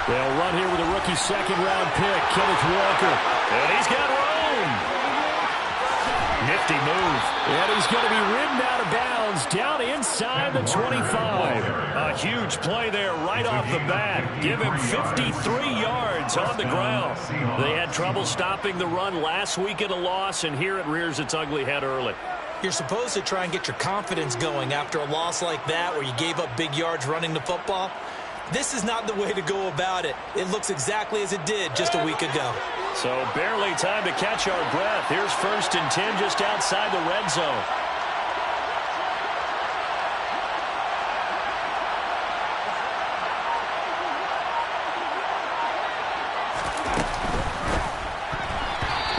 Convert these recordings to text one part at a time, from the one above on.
They'll run here with a rookie second-round pick, Kenneth Walker. And he's got room. Nifty move. And he's going to be ridden out of bounds down inside the 25. A huge play there right off the bat. Give him 53 yards on the ground. They had trouble stopping the run last week at a loss, and here it rears its ugly head early. You're supposed to try and get your confidence going after a loss like that where you gave up big yards running the football. This is not the way to go about it. It looks exactly as it did just a week ago. So barely time to catch our breath. Here's 1st and 10 just outside the red zone.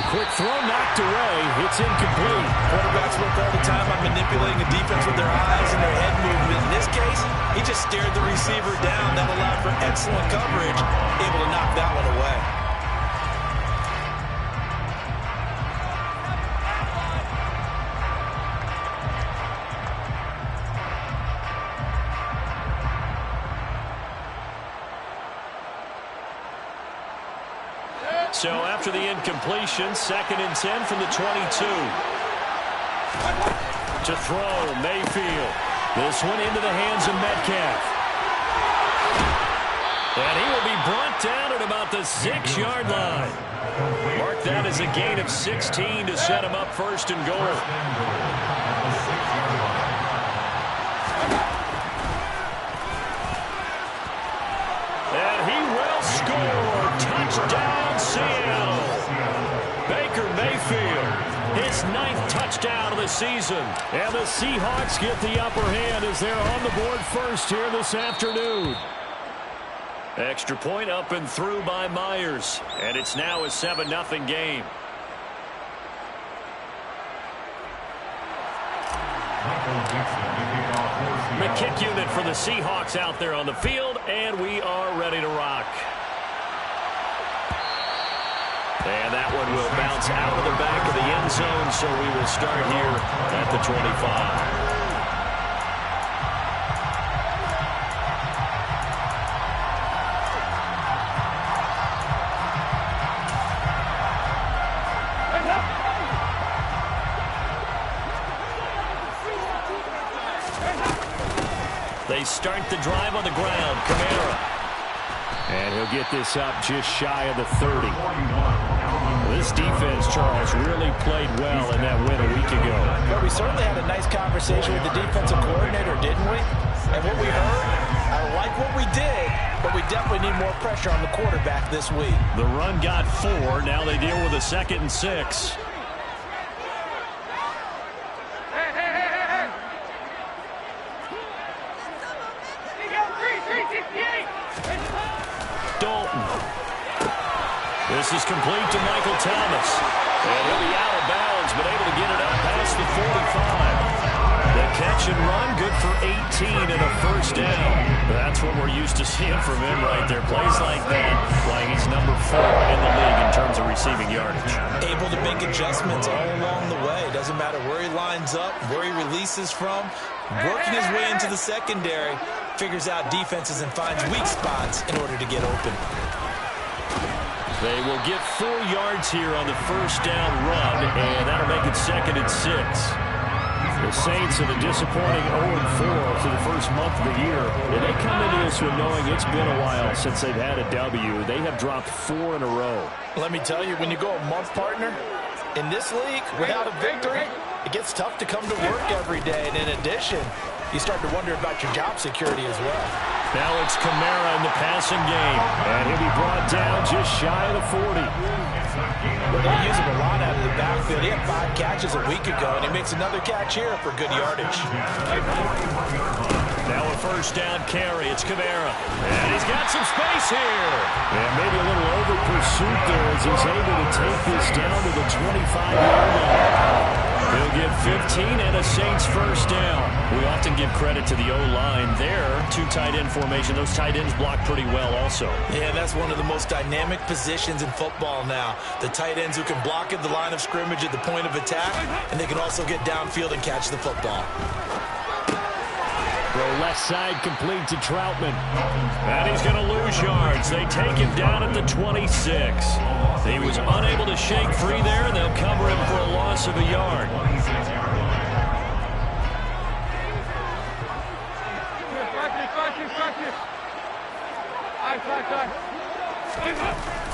Quick throw knocked away. It's incomplete. Quarterbacks work all the time on manipulating a defense with their eyes and their head movement. In this case, he just stared the receiver down. That allowed for excellent coverage, able to knock that one away. So after the incompletion, 2nd and 10 from the 22. To throw, Mayfield. This one into the hands of Metcalf. And he will be brought down at about the 6-yard line. Mark that as a gain of 16 to set him up 1st and goal. And he will score. Touchdown, Seattle. Baker Mayfield, his 9th touchdown of the season. And the Seahawks get the upper hand as they're on the board first here this afternoon. Extra point up and through by Myers. And it's now a 7-0 game. The kick unit for the Seahawks out there on the field, and we are ready to rock. And that one will bounce out of the back of the end zone, so we will start here at the 25. They start the drive on the ground. Kamara. And he'll get this up just shy of the 30. This defense, Charles, really played well in that win a week ago. But we certainly had a nice conversation with the defensive coordinator, didn't we? And what we heard, I like what we did, but we definitely need more pressure on the quarterback this week. The run got 4. Now they deal with a 2nd and 6. This is complete to Michael Thomas. And he'll be out of bounds, but able to get it up past the 45. The catch and run, good for 18 and a 1st down. That's what we're used to seeing from him right there. Plays like that, like he's number 4 in the league in terms of receiving yardage. Able to make adjustments all along the way. Doesn't matter where he lines up, where he releases from. Working his way into the secondary, figures out defenses and finds weak spots in order to get open. They will get 4 yards here on the 1st down run, and that'll make it 2nd and 6. The Saints have a disappointing 0-4 for the first month of the year. And they come into this one knowing it's been a while since they've had a W. They have dropped 4 in a row. Let me tell you, when you go a month, partner, in this league, without a victory, it gets tough to come to work every day. And in addition, you start to wonder about your job security as well. Now it's Kamara in the passing game. And he'll be brought down just shy of the 40. Well, they use him a lot out of the backfield. He had 5 catches a week ago, and he makes another catch here for good yardage. Now a 1st down carry. It's Kamara. And he's got some space here. And maybe a little over pursuit there as he's able to take this down to the 25-yard line. He'll get 15 and a Saints 1st down. We often give credit to the O-line there. 2 tight end formation. Those tight ends block pretty well also. Yeah, that's one of the most dynamic positions in football now. The tight ends who can block at the line of scrimmage at the point of attack, and they can also get downfield and catch the football. left side complete to Troutman. And he's going to lose yards. They take him down at the 26. He was unable to shake free there, and they'll cover him for a loss of a yard.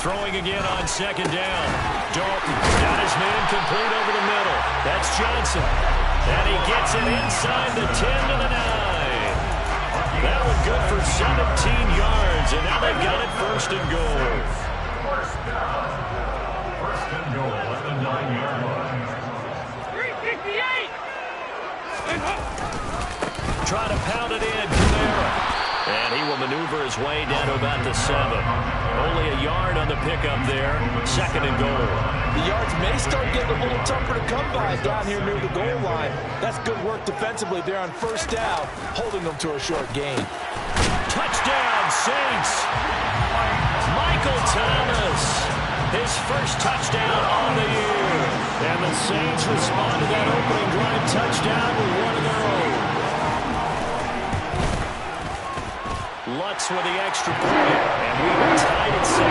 Throwing again on second down. Dalton got his man complete over the middle. That's Johnson. And he gets it inside the 10 to the 9. That one good for 17 yards, and now they've got it first and goal. First down. First and goal at the 9-yard line. 358. Try to pound it in, Kamara. And he will maneuver his way down to about the 7. Only a yard on the pickup there. Second and goal. The yards may start getting a little tougher to come by down here near the goal line. That's good work defensively there on first down, holding them to a short gain. Touchdown, Saints. Michael Thomas. His first touchdown on the year. And the Saints respond to that opening drive touchdown with one of their own. Lutz with the extra point, and we are tied at 7.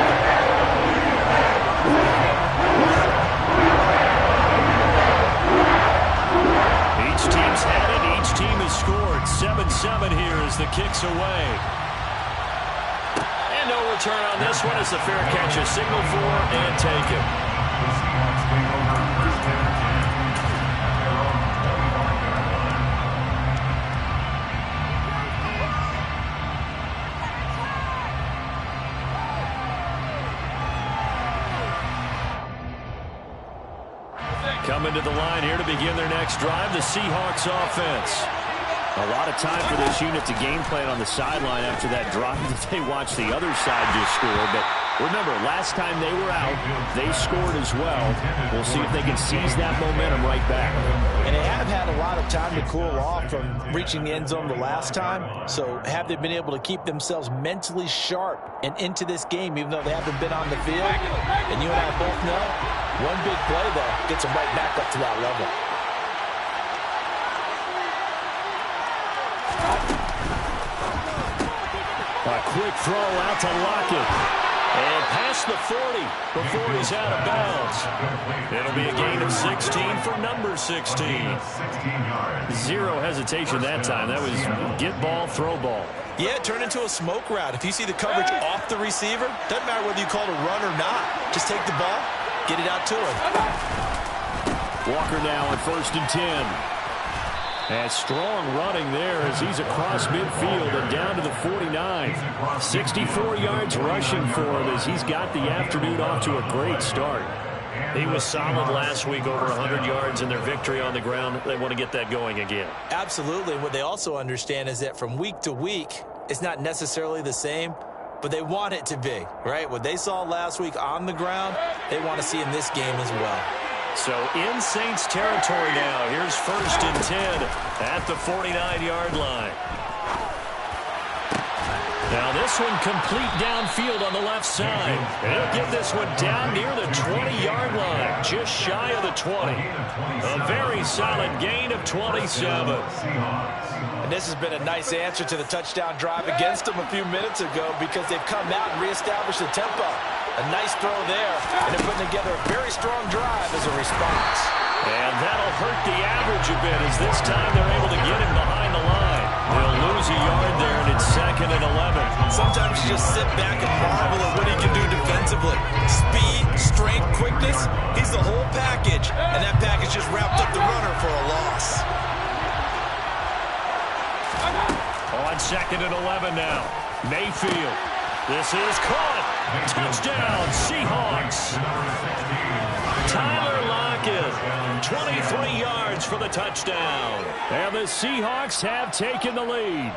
Each team's had it. Each team has scored. 7-7 here as the kick's away. And no return on this one as the fair catch is signaled for and taken. Coming to the line here to begin their next drive, the Seahawks offense. A lot of time for this unit to game plan on the sideline after that drive that they watched the other side just score. But remember, last time they were out, they scored as well. We'll see if they can seize that momentum right back. And they have had a lot of time to cool off from reaching the end zone the last time. So have they been able to keep themselves mentally sharp and into this game, even though they haven't been on the field? And you and I both know, one big play, though, gets them right back up to that level. A quick throw out to Lockett. And past the 40 before he's out of bounds. It'll be a gain of 16 for number 16. Zero hesitation that time. That was get ball, throw ball. Yeah, turn into a smoke route. If you see the coverage off the receiver, doesn't matter whether you call it a run or not. Just take the ball, get it out to him. Walker now on 1st and 10. And strong running there as he's across midfield and down to the 49. 64 yards rushing for him as he's got the afternoon off to a great start. He was solid last week, over 100 yards in their victory on the ground. They want to get that going again. Absolutely. What they also understand is that from week to week, it's not necessarily the same, but they want it to be, right? What they saw last week on the ground, they want to see in this game as well. So in Saints territory now. Here's 1st and 10 at the 49-yard line. Now this one complete downfield on the left side. And he'll get this one down near the 20-yard line, just shy of the 20. A very solid gain of 27. And this has been a nice answer to the touchdown drive against them a few minutes ago because they've come out and reestablished the tempo. A nice throw there, and they're putting together a very strong drive as a response. And that'll hurt the average a bit as this time they're able to get him behind the line. They'll lose a yard there, and it's 2nd and 11. Sometimes you just sit back and marvel at what he can do defensively. Speed, strength, quickness, he's the whole package, and that package just wrapped up the runner for a loss. On 2nd and 11 now, Mayfield. This is caught. Touchdown, Seahawks. Tyler Lockett, 23 yards for the touchdown. And the Seahawks have taken the lead.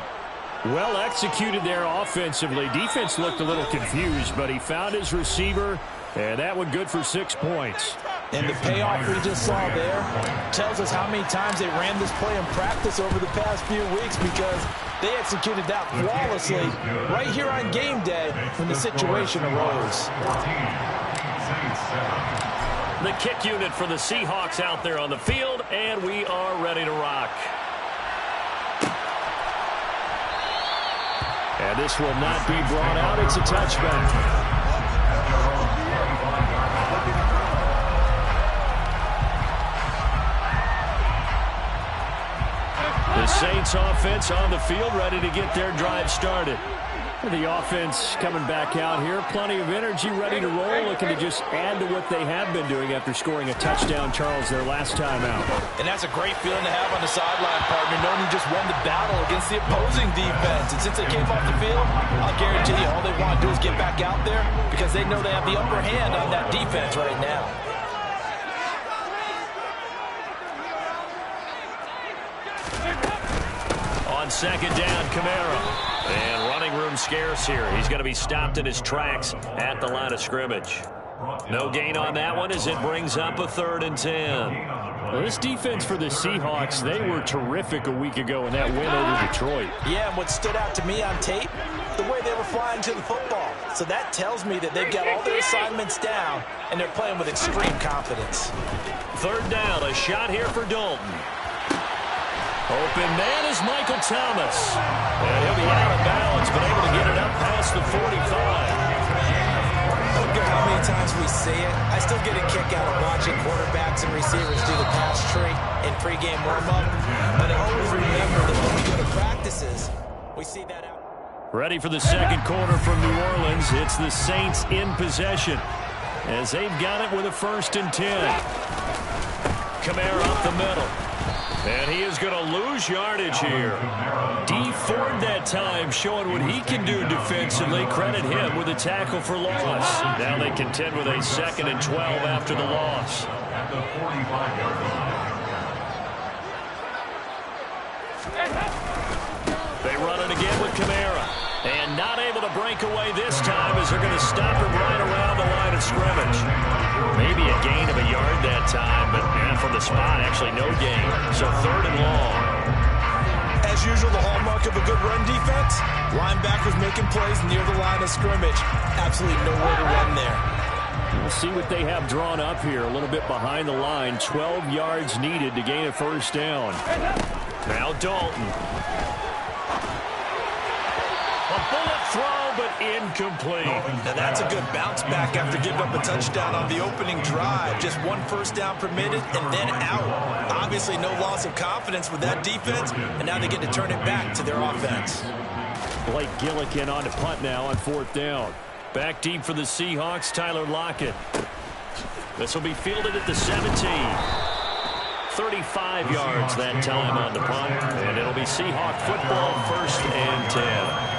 Well executed there offensively. Defense looked a little confused, but he found his receiver, and that one good for 6 points. And the payoff we just saw there tells us how many times they ran this play in practice over the past few weeks because they executed that flawlessly right here on game day when the situation arose. The kick unit for the Seahawks out there on the field, and we are ready to rock. And this will not be brought out. It's a touchback. The Saints offense on the field, ready to get their drive started. The offense coming back out here. Plenty of energy, ready to roll, looking to just add to what they have been doing after scoring a touchdown, Charles, their last time out. And that's a great feeling to have on the sideline, partner, knowing you just won the battle against the opposing defense. And since they came off the field, I'll guarantee you all they want to do is get back out there because they know they have the upper hand on that defense right now. On second down, Kamara. And running room scarce here. He's going to be stopped in his tracks at the line of scrimmage. No gain on that one as it brings up a 3rd and 10. Well, this defense for the Seahawks, they were terrific a week ago in that win over Detroit. Yeah, and what stood out to me on tape, the way they were flying to the football. So that tells me that they've got all their assignments down, and they're playing with extreme confidence. 3rd down, a shot here for Dalton. Open man is Michael Thomas. And he'll be out of bounds, but able to get it up past the 45. I don't care how many times we see it. I still get a kick out of watching quarterbacks and receivers do the pass tree in pregame warm-up. But I always remember that when we go to practices, we see that out. Ready for the second quarter from New Orleans. It's the Saints in possession as they've got it with a 1st and 10. Kamara up the middle. And he is going to lose yardage here. D Ford that time showing what he can do defensively. Credit him with a tackle for loss. Now they contend with a 2nd and 12 after the loss. At the 45-yard line. They run it again with Kamara. And not able to break away this time as they're going to stop him right around the line of scrimmage. Maybe a gain of a yard that time, but from the spot, actually no gain. So 3rd and long. As usual, the hallmark of a good run defense, linebackers making plays near the line of scrimmage. Absolutely nowhere to run there. We'll see what they have drawn up here. A little bit behind the line. 12 yards needed to gain a 1st down. Now Dalton. A bullet throw, but incomplete. Now that's a good bounce back after giving up a touchdown on the opening drive. Just 1 first down permitted and then out. Obviously no loss of confidence with that defense, and now they get to turn it back to their offense. Blake Gillikin on to punt now on 4th down. Back deep for the Seahawks, Tyler Lockett. This will be fielded at the 17. 35 yards that time on the punt, and it'll be Seahawk football, 1st and 10.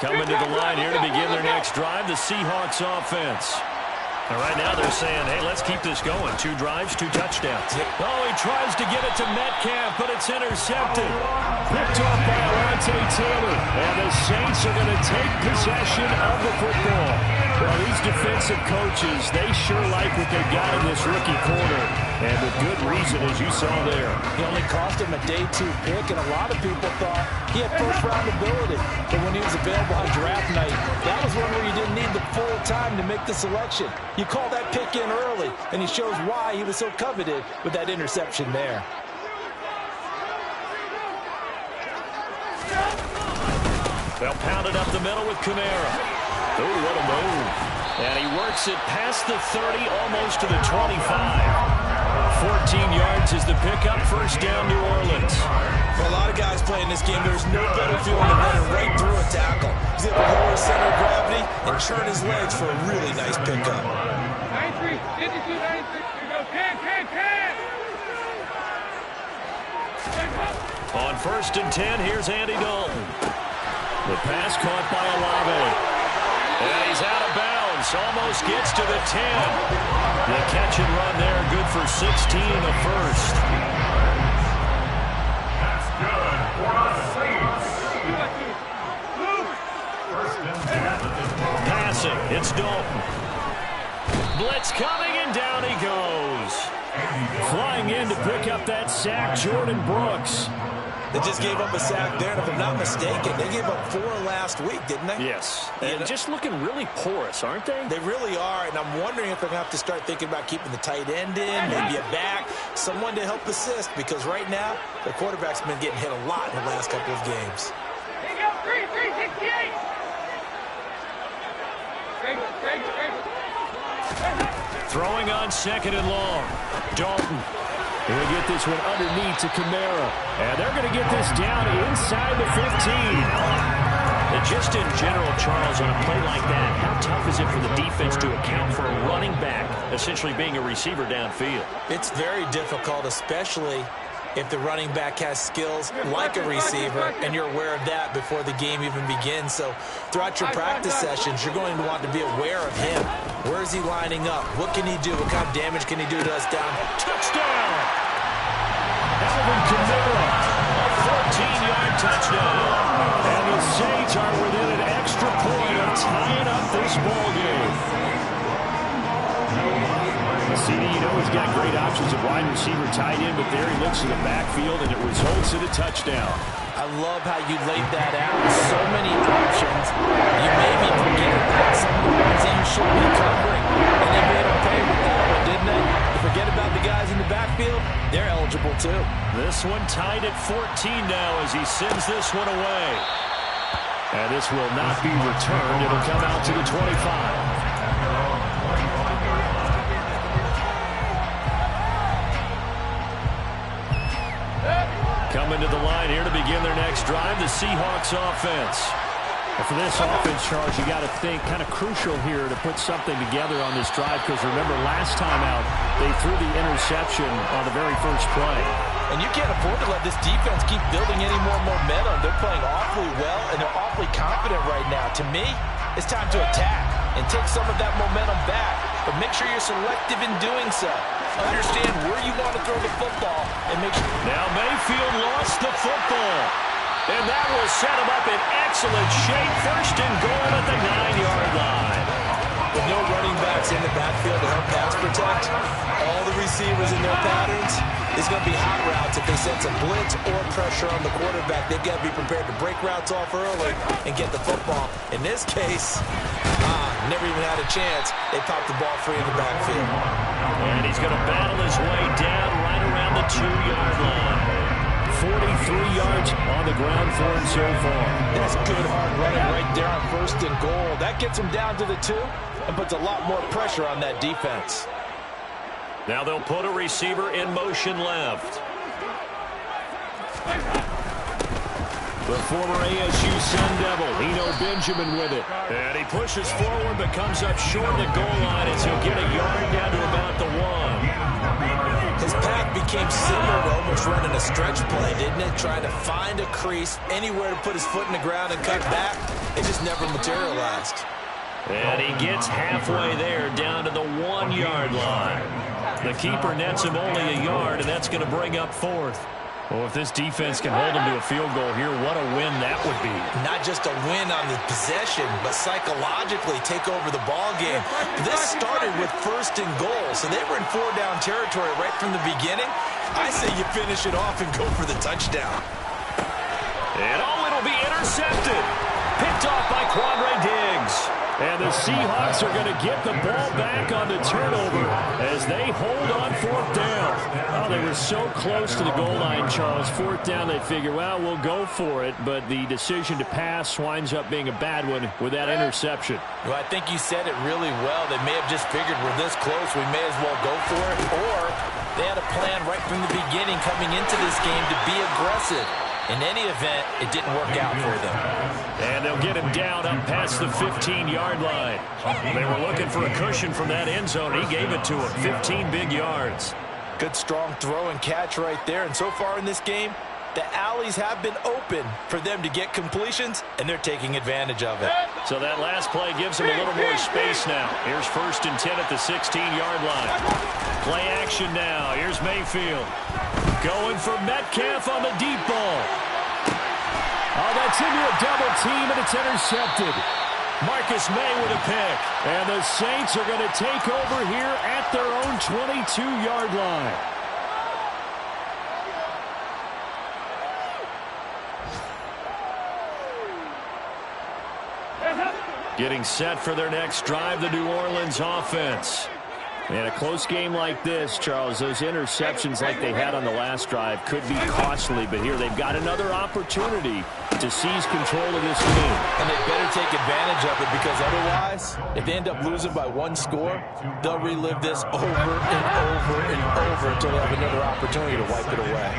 Coming to the line here to begin their next drive, the Seahawks offense. And right now they're saying, hey, let's keep this going. 2 drives, 2 touchdowns. Oh, he tries to get it to Metcalf, but it's intercepted. Picked off by Alontae Taylor. And the Saints are going to take possession of the football. Well, these defensive coaches, they sure like what they've got in this rookie corner. And with good reason, as you saw there. He only cost him a day 2 pick, and a lot of people thought he had 1st-round ability. But when he was available on draft night, that was one where you didn't need the full time to make the selection. You call that pick in early, and he shows why he was so coveted with that interception there. They'll pound it up the middle with Kamara. Oh, what a move. And he works it past the 30, almost to the 25. 14 yards is the pickup, 1st down New Orleans. For a lot of guys playing this game, there's no better feeling than running right through a tackle. He's able to lower his center of gravity and churn his legs for a really nice pickup. 93, 52, 96, here we go, 10. On 1st and 10, here's Andy Dalton. The pass caught by Olave. And he's out of bounds. Almost gets to the 10. The catch and run there, good for 16 and a 1st. That's good for the Saints. 1st and 10. Passing, it's Dalton. Blitz coming, and down he goes. Flying in to pick up that sack, Jordan Brooks. They just gave up a sack there, and if I'm not mistaken, they gave up 4 last week, didn't they? Yes. And just looking really porous, aren't they? They really are, and I'm wondering if they're going to have to start thinking about keeping the tight end in, maybe a back, someone to help assist, because right now, the quarterback's been getting hit a lot in the last couple of games. 368. Throwing on 2nd and long. Dalton. He'll get this one underneath to Kamara. And they're going to get this down inside the 15. And just in general, Charles, on a play like that, how tough is it for the defense to account for a running back essentially being a receiver downfield? It's very difficult, especially if the running back has skills like a receiver, and you're aware of that before the game even begins. So throughout your practice sessions, you're going to want to be aware of him. Where is he lining up? What can he do? What kind of damage can he do to us down? Touchdown! Alvin Kamara, a 14-yard touchdown. And the Saints are within an extra point of tying up this ball game. CD, you know, he's got great options at wide receiver, tight end, but there he looks to the backfield, and it results in a touchdown. I love how you laid that out. So many options. You maybe forget about some of the ones that you should be covering, and they made them pay with that one, didn't they? You forget about the guys in the backfield, they're eligible too. This one tied at 14 now as he sends this one away. And this will not be returned. It'll come out to the 25. Coming to the line here to begin their next drive, the Seahawks offense. And for this offense, Charles, you got to think kind of crucial here to put something together on this drive, because remember last time out, they threw the interception on the very first play. And you can't afford to let this defense keep building any more momentum. They're playing awfully well, and they're awfully confident right now. To me, it's time to attack and take some of that momentum back. But make sure you're selective in doing so. Understand where you want to throw the football and make sure. Now Mayfield lost the football. And that will set him up in excellent shape. 1st and goal at the 9-yard line. With no running backs in the backfield to help pass protect, all the receivers in their patterns, it's going to be hot routes if they sense a blitz or pressure on the quarterback. They've got to be prepared to break routes off early and get the football. In this case, never even had a chance. They popped the ball free in the backfield. And he's going to battle his way down right around the 2-yard line. 43 yards on the ground for him so far. That's good hard running right there on 1st and goal. That gets him down to the 2 and puts a lot more pressure on that defense. Now they'll put a receiver in motion left. The former ASU Sun Devil, Eno Benjamin with it. And he pushes forward but comes up short of the goal line as he'll get a yard down to about the 1. His path became similar to almost running a stretch play, didn't it? Trying to find a crease, anywhere to put his foot in the ground and cut back. It just never materialized. And he gets halfway there down to the 1-yard line. The keeper nets him only a yard, and that's going to bring up 4th. Well, if this defense can hold him to a field goal here, what a win that would be. Not just a win on the possession, but psychologically take over the ball game. This started with 1st and goal, so they were in 4-down territory right from the beginning. I say you finish it off and go for the touchdown. And it'll be intercepted. Picked off by Quandre Diggs. And the Seahawks are going to get the ball back on the turnover as they hold on 4th down. Oh, they were so close to the goal line, Charles. 4th down, they figure, well, we'll go for it. But the decision to pass winds up being a bad one with that interception. Well, I think you said it really well. They may have just figured we're this close, we may as well go for it. Or they had a plan right from the beginning coming into this game to be aggressive. In any event, it didn't work out for them. And they'll get him down up past the 15-yard line. They were looking for a cushion from that end zone. He gave it to him. 15 big yards. Good strong throw and catch right there. And so far in this game, the alleys have been open for them to get completions, and they're taking advantage of it. So that last play gives them a little more space now. Here's 1st and 10 at the 16-yard line. Play action now. Here's Mayfield. Going for Metcalf on the deep ball. Oh, that's into a double team, and it's intercepted. Marcus May with a pick. And the Saints are going to take over here at their own 22-yard line. Getting set for their next drive, the New Orleans offense. In a close game like this, Charles, those interceptions like they had on the last drive could be costly, but here they've got another opportunity to seize control of this game. And they better take advantage of it, because otherwise, if they end up losing by one score, they'll relive this over and over and over until they have another opportunity to wipe it away.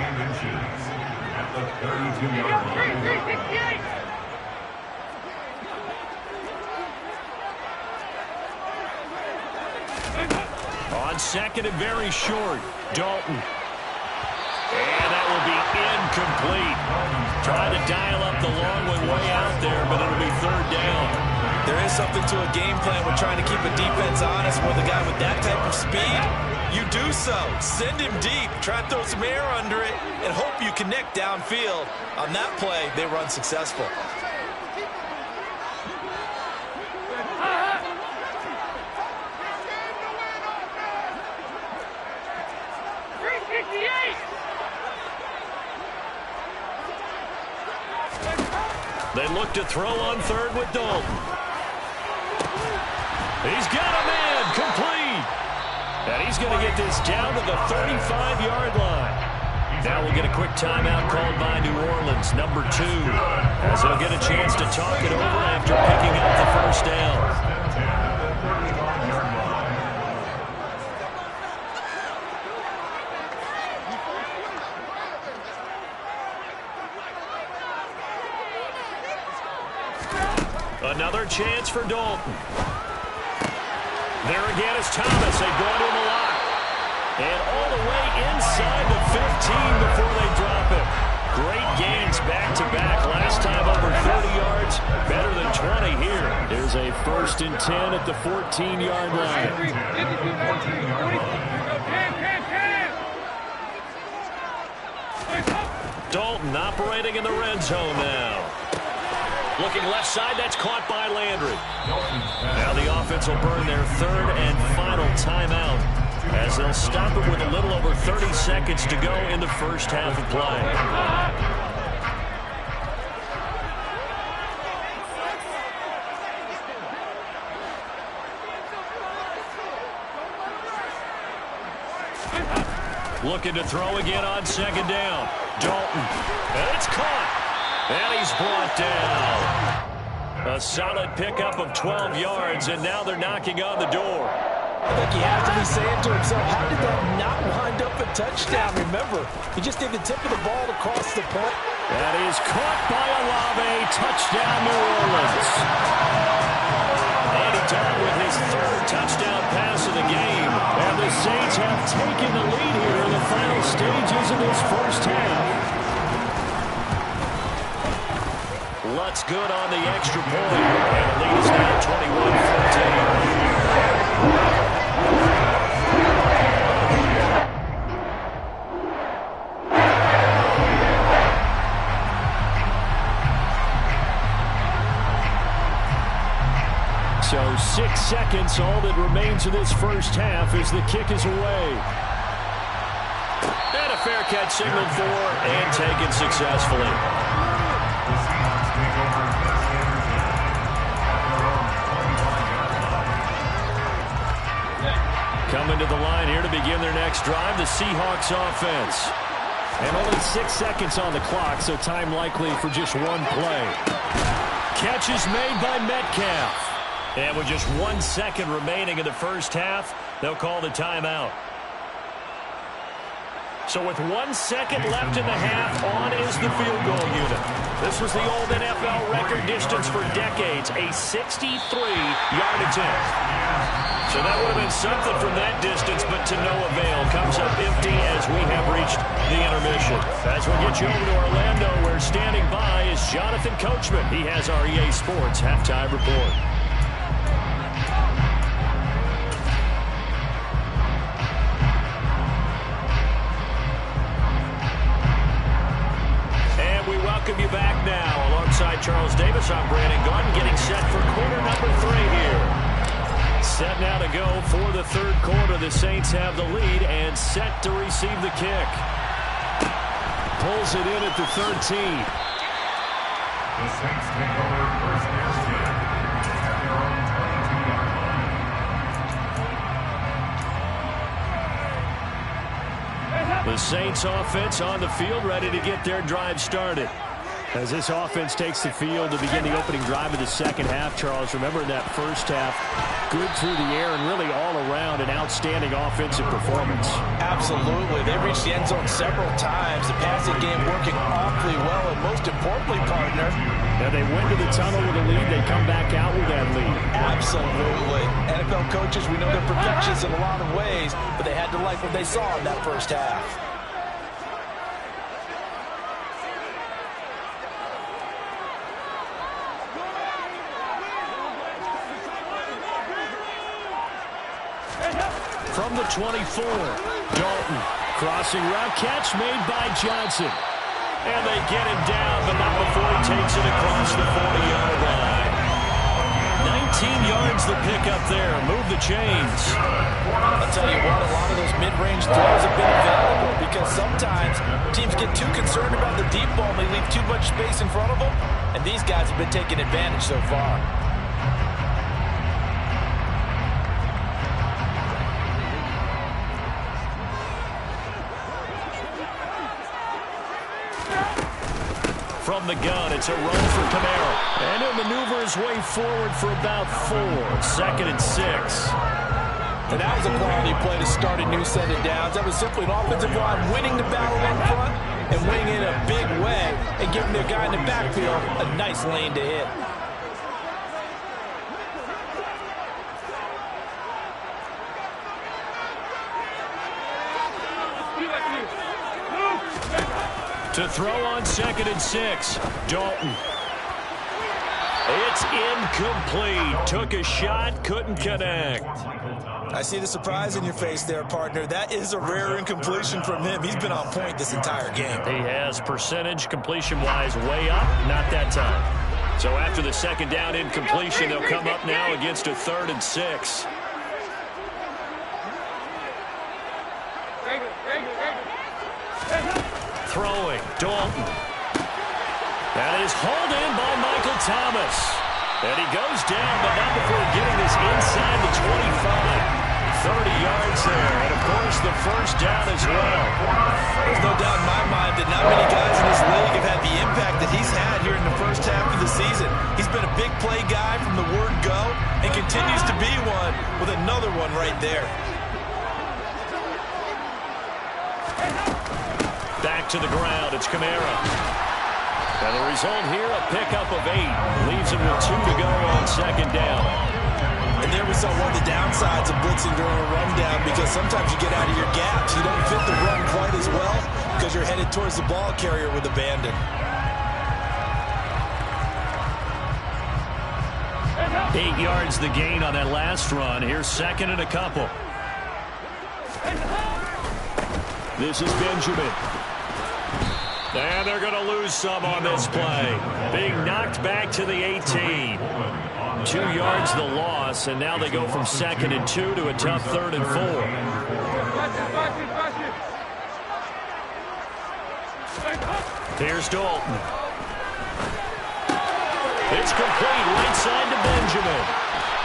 At the 32-yard line. On second and very short, Dalton. And that will be incomplete. Trying to dial up the long one way out there, but it'll be third down. There is something to a game plan with trying to keep a defense honest. With a guy with that type of speed, you do so. Send him deep. Try to throw some air under it and hope you connect downfield. On that play, they run successful. They look to throw on third with Dalton. He's got a man, complete. And he's going to get this down to the 35-yard line. Now we'll get a quick timeout called by New Orleans, number 2, as they'll get a chance to talk it over after picking up the first down. Another chance for Dalton. There again is Thomas. They brought him a lot. And all the way inside the 15 before they drop him. Great gains back-to-back. Last time over 30 yards. Better than 20 here. There's a 1st and 10 at the 14-yard line. Dalton operating in the red zone now. Looking left side, that's caught by Landry. Now the offense will burn their 3rd and final timeout as they'll stop it with a little over 30 seconds to go in the first half of play. Looking to throw again on second down. Dalton, and it's caught. And he's brought down. A solid pickup of 12 yards, and now they're knocking on the door. I think he has to be saying to himself, how did that not wind up a touchdown? Remember, he just did the tip of the ball across the point. That is caught by Olave. Touchdown, New Orleans. And he done with his 3rd touchdown pass of the game. And the Saints have taken the lead here in the final stages of this first half. Lutz good on the extra point. And the lead is now 21-14. So 6 seconds, all that remains of this first half as the kick is away. And a fair catch signaled for and taken successfully. Coming to the line here to begin their next drive, the Seahawks offense. And only 6 seconds on the clock, so time likely for just one play. Catch is made by Metcalf. And with just 1 second remaining in the first half, they'll call the timeout. So with 1 second left in the half, on is the field goal unit. This was the old NFL record distance for decades, a 63-yard attempt. So that would have been something from that distance, but to no avail. Comes up empty as we have reached the intermission. As we'll get you over to Orlando, where standing by is Jonathan Coachman. He has our EA Sports halftime report. Welcome you back now. Alongside Charles Davis, I'm Brandon Gordon, getting set for quarter number 3 here. Set now to go for the 3rd quarter. The Saints have the lead and set to receive the kick. Pulls it in at the 13. The Saints take over first and 10 at their The Saints offense on the field, ready to get their drive started. As this offense takes the field to begin the opening drive of the second half, Charles, remember in that first half, good through the air and really all around an outstanding offensive performance. Absolutely. They reached the end zone several times. The passing game working awfully well, and most importantly, partner, now they went to the tunnel with a lead. They come back out with that lead. Absolutely. NFL coaches, we know they're perfectionists in a lot of ways, but they had to like what they saw in that first half. From the 24, Dalton. Crossing route catch made by Johnson. And they get him down, but not before he takes it across the 40-yard line. 19 yards the pickup there. Move the chains. I'll tell you what, a lot of those mid-range throws have been available because sometimes teams get too concerned about the deep ball and they leave too much space in front of them. And these guys have been taking advantage so far. From the gun, it's a run for Camaro. And he'll maneuver his way forward for about 4. 2nd and 6. And that was a quality play to start a new set of downs. That was simply an offensive line winning the battle up front and winning in a big way and giving their guy in the backfield a nice lane to hit. To throw on 2nd and 6. Dalton. It's incomplete. Took a shot, couldn't connect. I see the surprise in your face there, partner. That is a rare incompletion from him. He's been on point this entire game. He has percentage completion-wise way up, not that time. So after the second down incompletion, they'll come up now against a 3rd and 6. Throwing, Dalton. That is hauled in by Michael Thomas. And he goes down, but not before getting this inside the 25. 30 yards there, and of course the first down as well. There's no doubt in my mind that not many guys in this league have had the impact that he's had here in the first half of the season. He's been a big play guy from the word go and continues to be one with another one right there. Back to the ground, it's Camaro. And the result here, a pickup of 8. Leaves him with 2 to go on second down. And there we saw one of the downsides of blitzing during a rundown because sometimes you get out of your gaps. You don't fit the run quite as well because you're headed towards the ball carrier with abandon. 8 yards the gain on that last run. Here's 2nd and a couple. This is Benjamin. And they're going to lose some on this play. Being knocked back to the 18. 2 yards the loss, and now they go from 2nd and 2 to a tough 3rd and 4. Here's Dalton. It's complete right side to Benjamin.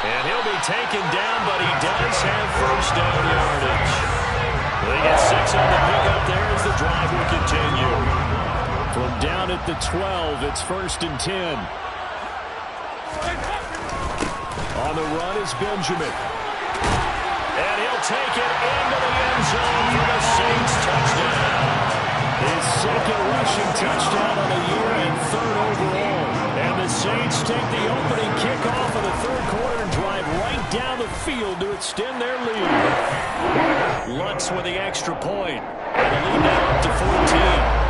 And he'll be taken down, but he does have first down yardage. They get 6 on the pickup there as the drive will continue. From down at the 12, it's 1st and 10. On the run is Benjamin. And he'll take it into the end zone for the Saints touchdown. His 2nd rushing touchdown on the year and 3rd overall. And the Saints take the opening kickoff of the 3rd quarter and drive right down the field to extend their lead. Lutz with the extra point. And the lead now up to 14.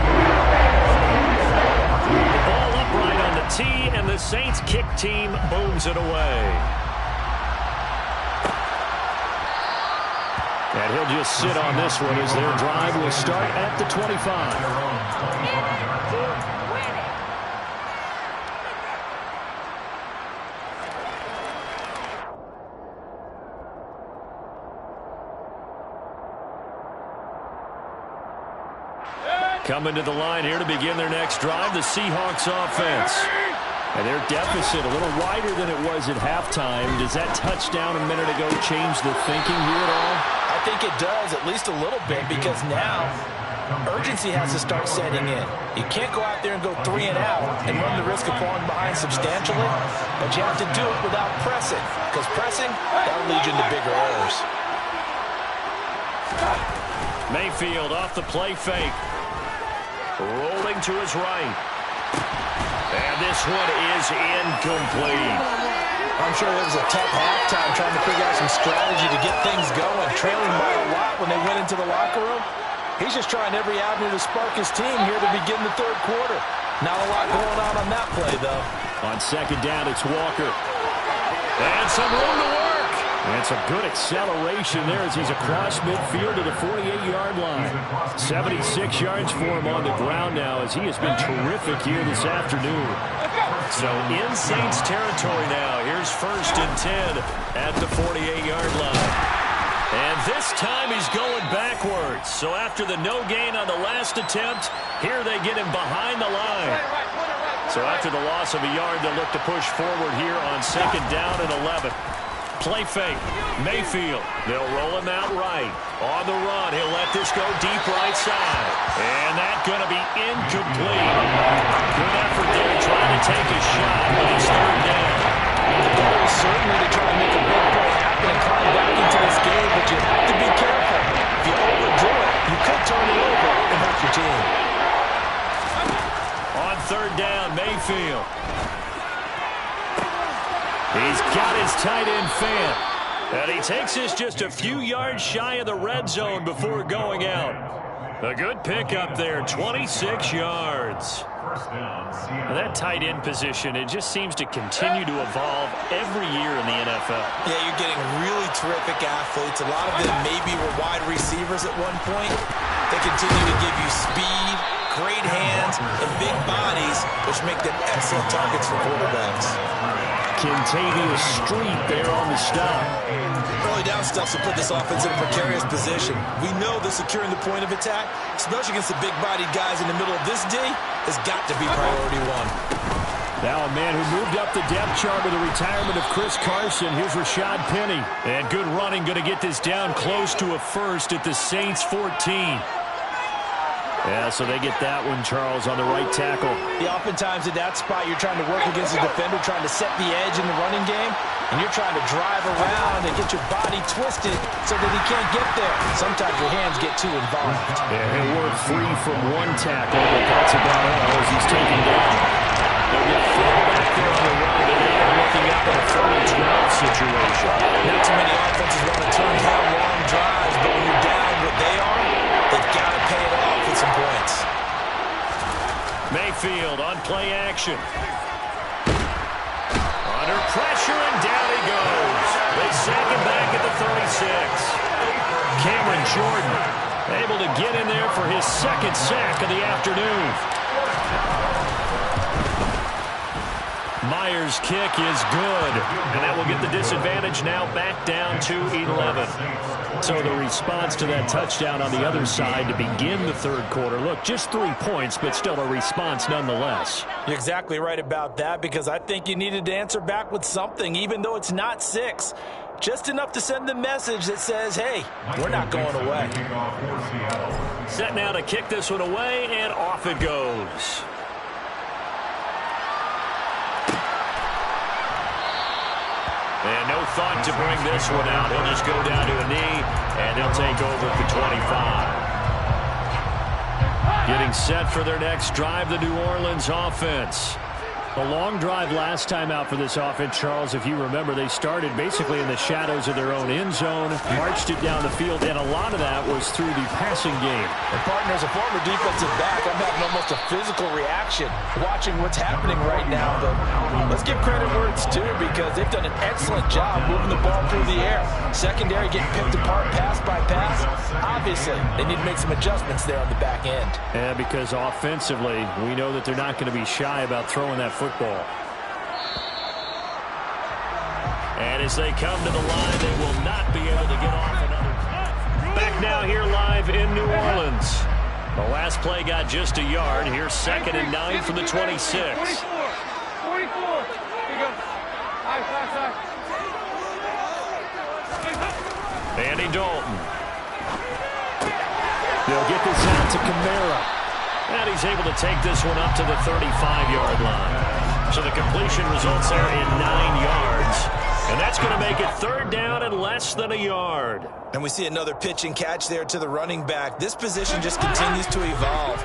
The ball upright on the tee, and the Saints kick team booms it away. And he'll just sit on this one as their drive will start at the 25. Coming to the line here to begin their next drive, the Seahawks offense. And their deficit a little wider than it was at halftime. Does that touchdown a minute ago change the thinking here at all? I think it does, at least a little bit, because now urgency has to start setting in. You can't go out there and go 3 and out and run the risk of falling behind substantially, but you have to do it without pressing, because pressing, that'll lead you into bigger errors. Mayfield off the play fake. Rolling to his right. And this one is incomplete. I'm sure it was a tough halftime trying to figure out some strategy to get things going, trailing by a lot when they went into the locker room. He's just trying every avenue to spark his team here to begin the third quarter. Not a lot going on that play, though. On second down, it's Walker. And some room to work. And some good acceleration there as he's across midfield to the 48-yard line. 76 yards for him on the ground now as he has been terrific here this afternoon. So in Saints territory now. Here's 1st and 10 at the 48-yard line. And this time he's going backwards. So after the no gain on the last attempt, here they get him behind the line. So after the loss of a yard, they'll look to push forward here on 2nd down and 11. Play fake. Mayfield. They'll roll him out right. On the run, he'll let this go deep right side. And that's going to be incomplete. Good effort there trying to take a shot, but it's 3rd down. The goal is certainly to try to make a big play happen and climb back into this game, but you have to be careful. If you overdo it, you could turn it over and hurt your team. On 3rd down, Mayfield. He's got his tight end Fant. And he takes this just a few yards shy of the red zone before going out. A good pickup there, 26 yards. That tight end position, it just seems to continue to evolve every year in the NFL. Yeah, you're getting really terrific athletes. A lot of them maybe were wide receivers at one point. They continue to give you speed, great hands, and big bodies, which make them excellent targets for quarterbacks. Kentavious Street there on the stop. Early down stuff will put this offense in a precarious position. We know that securing the point of attack, especially against the big-bodied guys in the middle of this D, has got to be priority one. Now a man who moved up the depth chart with the retirement of Chris Carson. Here's Rashad Penny. And good running, going to get this down close to a first at the Saints 14. Yeah, so they get that one, Charles, on the right tackle. Yeah, oftentimes at that spot, you're trying to work against a defender, trying to set the edge in the running game, and you're trying to drive around and get your body twisted so that he can't get there. Sometimes your hands get too involved. Yeah, he'll work free from one tackle, but that's about all as he's taken down. They'll get full back there on the run, and now they're looking up at a 3rd and 12 situation. Not too many offenses want to turn down long drives, but when you're down what they are, they've got to pay it off with some points. Mayfield on play action. Under pressure, and down he goes. They sack him back at the 36. Cameron Jordan able to get in there for his 2nd sack of the afternoon. Myers' kick is good, and that will get the disadvantage now back down to 11. So the response to that touchdown on the other side to begin the 3rd quarter. Look, just 3 points, but still a response nonetheless. You're exactly right about that, because I think you needed to answer back with something, even though it's not 6. Just enough to send the message that says, hey, we're not going away. Set now to kick this one away, and off it goes. And no thought to bring this one out. He'll just go down to a knee, and they'll take over at the 25. Getting set for their next drive, the New Orleans offense. A long drive last time out for this offense, Charles. If you remember, they started basically in the shadows of their own end zone, marched it down the field, and a lot of that was through the passing game. And partner, as a former defensive back, I'm having almost a physical reaction watching what's happening right now. But let's give credit where it's due, because they've done an excellent job moving the ball through the air. Secondary getting picked apart pass by pass. Obviously, they need to make some adjustments there on the back end. Yeah, because offensively, we know that they're not going to be shy about throwing that football. And as they come to the line, they will not be able to get off another. Back now here live in New Orleans. The last play got just a yard. Here's 2nd and 9 from the 26. 44. Here you go. Andy Dalton. They'll get this out to Kamara. And he's able to take this one up to the 35-yard line. So the completion results there in 9 yards. And that's going to make it third down and less than a yard. And we see another pitch and catch there to the running back. This position just continues to evolve.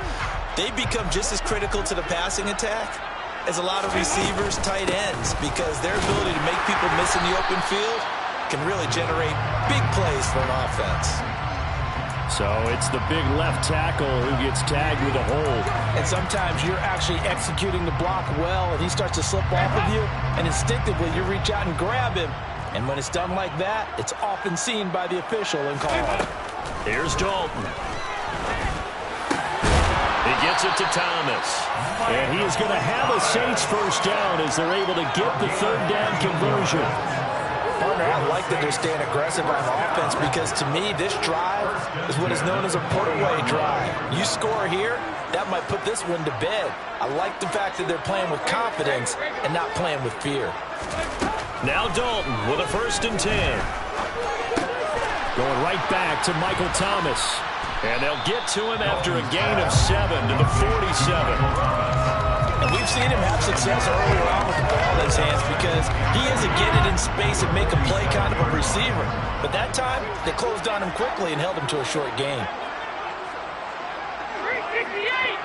They become just as critical to the passing attack as a lot of receivers, tight ends, because their ability to make people miss in the open field can really generate big plays for an offense. So it's the big left tackle who gets tagged with a hold. And sometimes you're actually executing the block well, and he starts to slip off of you, and instinctively you reach out and grab him. And when it's done like that, it's often seen by the official and called. Here's Dalton. He gets it to Thomas. And he is going to have a Saints first down as they're able to get the third down conversion. Partner, I like that they're staying aggressive on offense because, to me, this drive is what is known as a put-away drive. You score here, that might put this one to bed. I like the fact that they're playing with confidence and not playing with fear. Now Dalton with a 1st and 10. Going right back to Michael Thomas. And they'll get to him after a gain of 7 to the 47. And we've seen him have success earlier on with the ball in his hands because he is a get it in space and make a play kind of a receiver. But that time, they closed on him quickly and held him to a short gain. 368!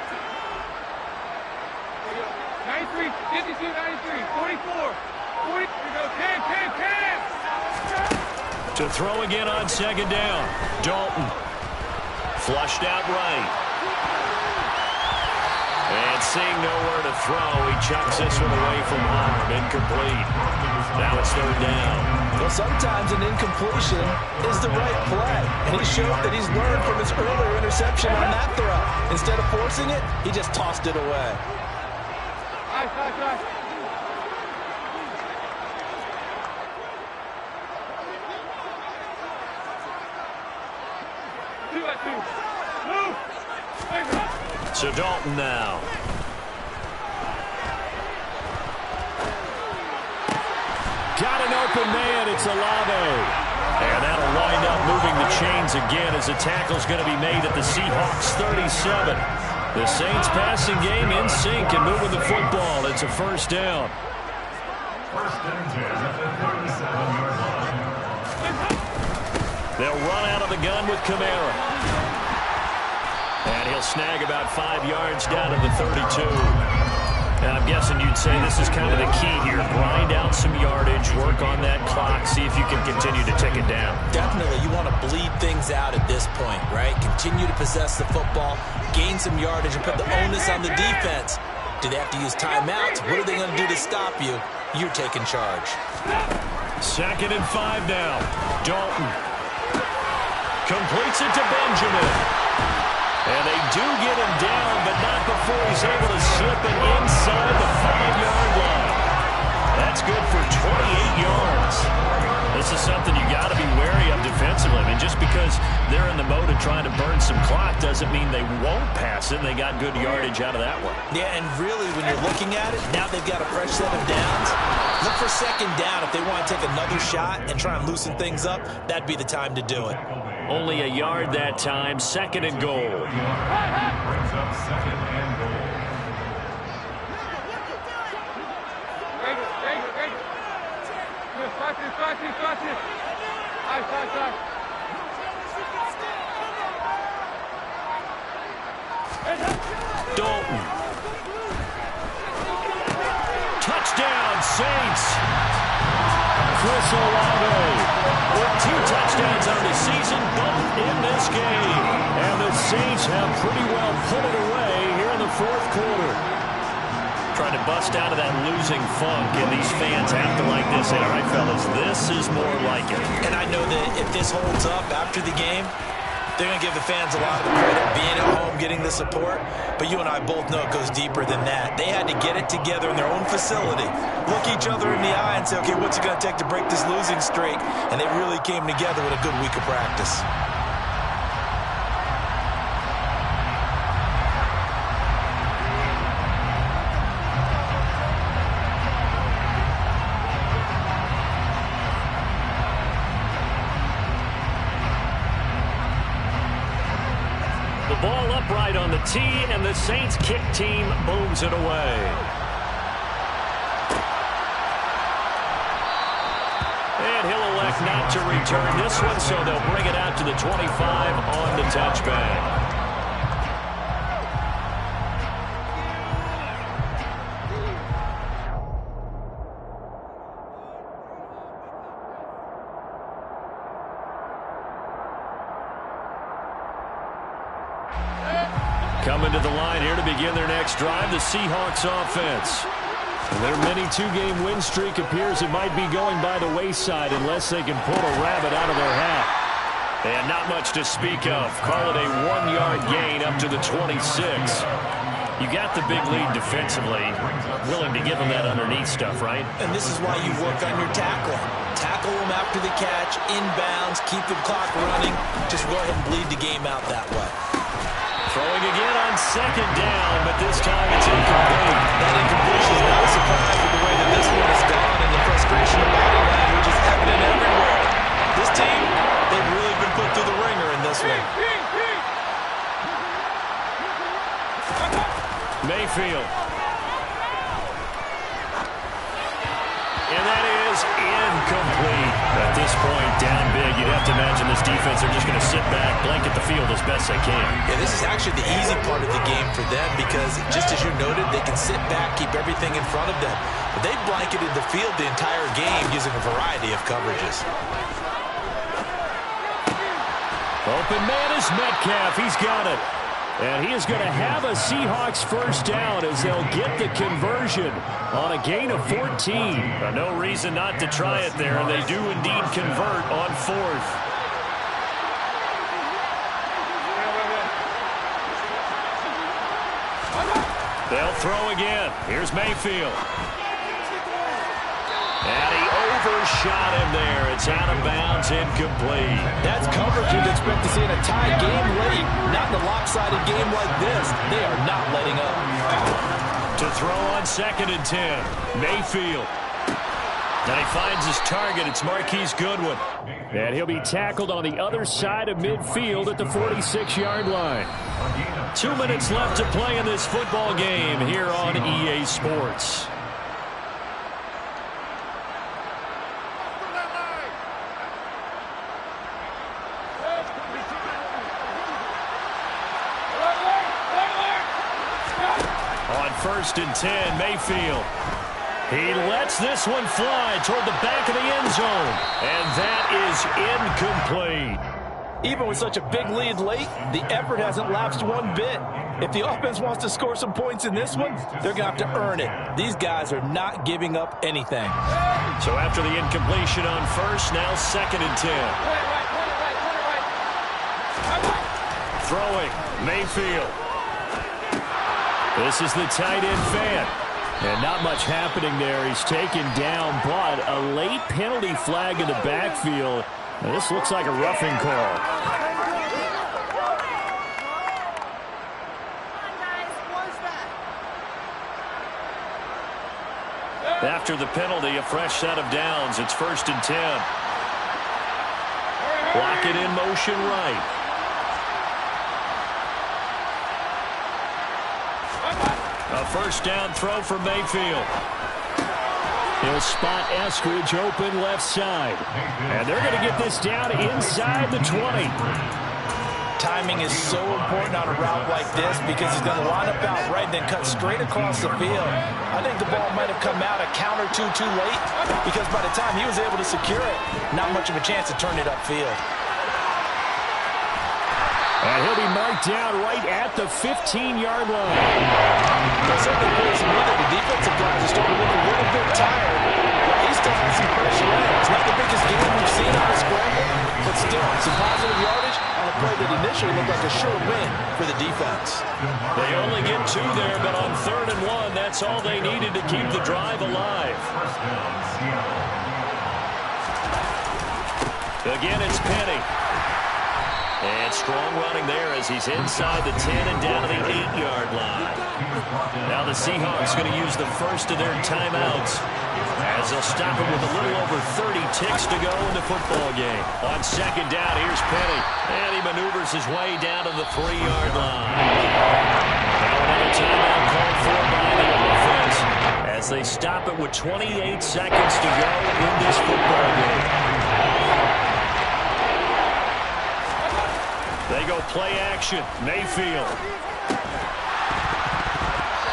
93, 52, 93, 44, 40, go, 10, 10, 10! To throw again on 2nd down. Dalton. Flushed out right. And seeing nowhere to throw, he chucks this one away from harm. Incomplete. Now it's 3rd down. Well, sometimes an incompletion is the right play. And he showed that he's learned from his earlier interception on that throw. Instead of forcing it, he just tossed it away. Nice. 2 by 2. Move. So Dalton now. Got an open man. It's Olave. And that'll wind up moving the chains again as the tackle's going to be made at the Seahawks 37. The Saints passing game in sync and moving the football. It's a 1st down. 1st and 10 at the 37-yard line. They'll run out of the gun with Kamara. And he'll snag about 5 yards down to the 32. And I'm guessing you'd say this is kind of the key here. Grind out some yardage, work on that clock, see if you can continue to tick it down. Definitely, you want to bleed things out at this point, right? Continue to possess the football, gain some yardage, and put the onus on the defense. Do they have to use timeouts? What are they going to do to stop you? You're taking charge. 2nd and 5 now. Dalton completes it to Benjamin. And they do get him down, but not before he's able to slip it inside the 5-yard line. That's good for 28 yards. This is something you got to be wary of defensively. I mean, just because they're in the mode of trying to burn some clock doesn't mean they won't pass it. They got good yardage out of that one. Yeah, and really, when you're looking at it, now they've got a fresh set of downs. Look for 2nd down if they want to take another shot and try and loosen things up. That'd be the time to do it. Only a yard that time. 2nd and goal. Brings up 2nd and goal. Start this. Side. Dalton. Touchdown, Saints. Chris Olave with 2 touchdowns on the season, both in this game. And the Saints have pretty well put it away here in the 4th quarter. Trying to bust out of that losing funk, and these fans have to like this. All right, fellas, this is more like it. And I know that if this holds up after the game, they're going to give the fans a lot of the credit being at home, getting the support. But you and I both know it goes deeper than that. They had to get it together in their own facility, look each other in the eye and say, okay, what's it going to take to break this losing streak? And they really came together with a good week of practice. right on the tee, and the Saints kick team booms it away. And he'll elect not to return this one, so they'll bring it out to the 25 on the touchback. Coming to the line here to begin their next drive, the Seahawks offense. And their mini two-game win streak appears it might be going by the wayside unless they can pull a rabbit out of their hat. And not much to speak of. Call it a 1-yard gain up to the 26. You got the big lead defensively. Willing to give them that underneath stuff, right? And this is why you work on your tackling. Tackle them after the catch, inbounds, keep the clock running. Just go ahead and bleed the game out that way. Throwing again on second down, but this time it's incomplete. That incompletion is not a surprise with the way that this one has gone, and the frustration of body language is evident everywhere. This team, they've really been put through the ringer in this one. Mayfield. And that is incomplete. At this point, down big, you'd have to imagine this defense are just going to sit back, blanket the field as best they can. Yeah, this is actually the easy part of the game for them because, just as you noted, they can sit back, keep everything in front of them. But they've blanketed the field the entire game using a variety of coverages. Open man is Metcalf. He's got it. And he is going to have a Seahawks first down as they'll get the conversion on a gain of 14. No reason not to try it there, and they do indeed convert on fourth. They'll throw again. Here's Mayfield. And he overshot him there. It's out of bounds, incomplete. That's coverage you'd expect to see in a tie game late. Not in a lopsided game like this. They are not letting up. To throw on 2nd and 10. Mayfield. And he finds his target. It's Marquise Goodwin. And he'll be tackled on the other side of midfield at the 46-yard line. 2 minutes left to play in this football game here on EA Sports. On 1st and 10, Mayfield. He lets this one fly toward the back of the end zone. And that is incomplete. Even with such a big lead late, the effort hasn't lapsed one bit. If the offense wants to score some points in this one, they're going to have to earn it. These guys are not giving up anything. So after the incompletion on 1st, now 2nd and 10. Throwing, Mayfield. This is the tight end fan. And not much happening there. He's taken down, but a late penalty flag in the backfield. And this looks like a roughing call. After the penalty, a fresh set of downs. It's 1st and 10. Block it in motion right. A first down throw for Mayfield. He'll spot Eskridge open left side. And they're going to get this down inside the 20. Timing is so important on a route like this because he's going to line up out right and then cut straight across the field. I think the ball might have come out a count or two too late because by the time he was able to secure it, not much of a chance to turn it upfield. And he'll be marked down right at the 15-yard line. Well, something feels to me that the defensive guys are starting to look a little bit tired. But he still has some pressure in. It's not the biggest game we've seen on a scramble, but still, some positive yardage on a play that initially looked like a sure win for the defense. They only get 2 there, but on 3rd and 1, that's all they needed to keep the drive alive. Again, it's Penny. And strong running there as he's inside the 10 and down to the 8-yard line. Now the Seahawks going to use the first of their timeouts As they'll stop it with a little over 30 ticks to go in the football game. On second down, here's Penny. And he maneuvers his way down to the 3-yard line. Now another timeout called for by the offense as they stop it with 28 seconds to go in this football game. They go play action. Mayfield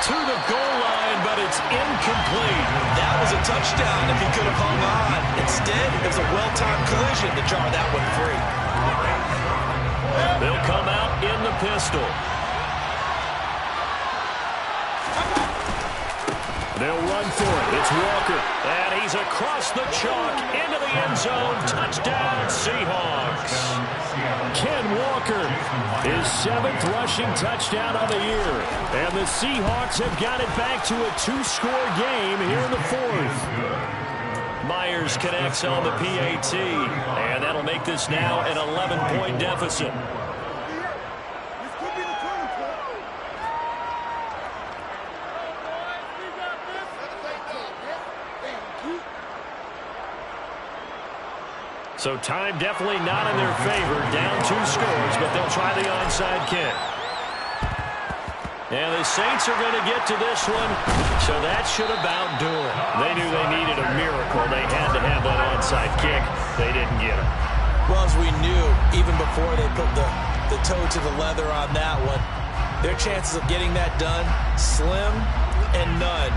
to the goal line, but it's incomplete. That was a touchdown if he could have hung on. Instead, it was a well-timed collision to jar that one free. They'll come out in the pistol. They'll run for it. It's Walker. And he's across the chalk into the end zone. Touchdown, Seahawks. Ken Walker, his 7th rushing touchdown of the year. And the Seahawks have got it back to a 2-score game here in the 4th. Myers connects on the PAT. And that'll make this now an 11-point deficit. So time definitely not in their favor. Down 2 scores, but they'll try the onside kick. And the Saints are going to get to this one, so that should about do it. They knew they needed a miracle. They had to have that onside kick. They didn't get it. Well, as we knew, even before they put the toe to the leather on that one, their chances of getting that done, slim and none.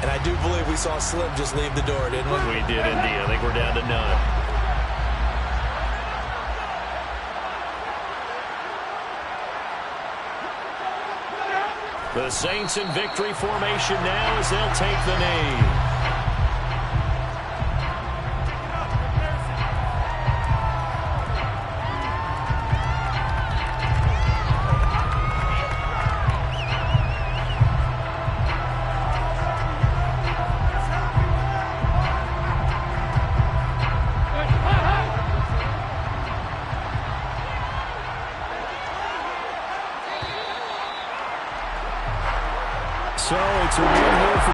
And I do believe we saw Slim just leave the door, didn't we? We did indeed. I think we're down to none. The Saints in victory formation now as they'll take the knee. So it's a win here for